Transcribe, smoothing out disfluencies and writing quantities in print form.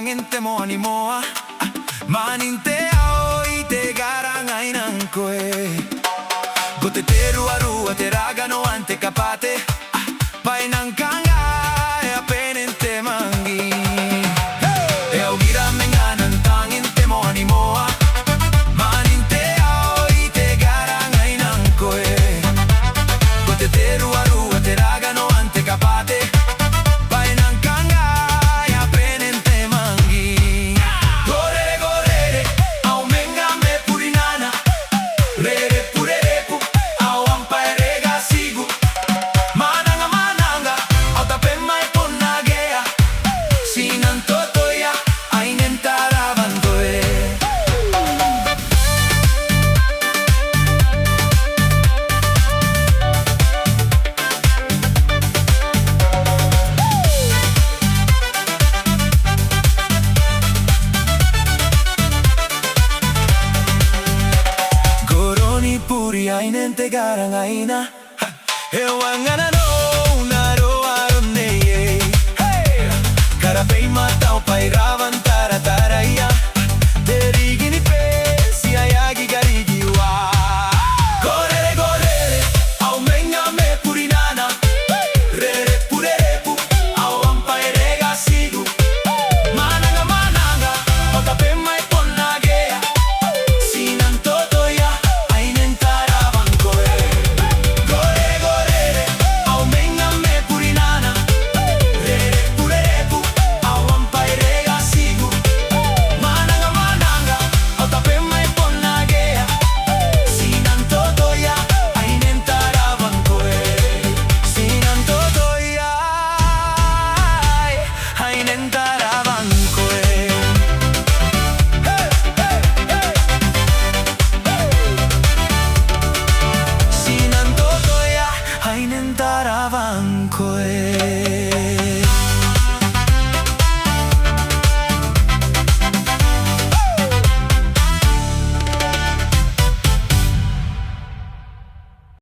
te mo animoa Maninte ao I te garang ainan koe Ko te rua te raga no ante kapate Painang kanga e apenen te mangi E au gira menganan tangin te mo animoa Maninte ao I te garang ainan koe Ko te rua te raga no ante kapate Painang kanga e apenen te mangi Gorere gorere au menga me purinana Rere purerepu au ampa e rega sigu Mananga mananga au tapema e ponnagea Sinan totoya ainen tarabandoe Goroni puri ainen te garang aina E wangana no unaro aroneye Karapei matau pai ravan tarataraya Derigini pe si ayagi garigi wa Gorere gorere au menga me purinana Rere purerepu au ampa e rega sigu Mananga mananga au tapema e ponnagea Sinan totoya ainen tarabankoe Gorere gorere au menga me purinana Rere purerepu au ampa e rega sigu Mananga mananga au tapema e ponnagea Sinan totoya ainen tarabankoe Sinan totoya ainen tarabankoe Sinan totoya ainen tarabankoe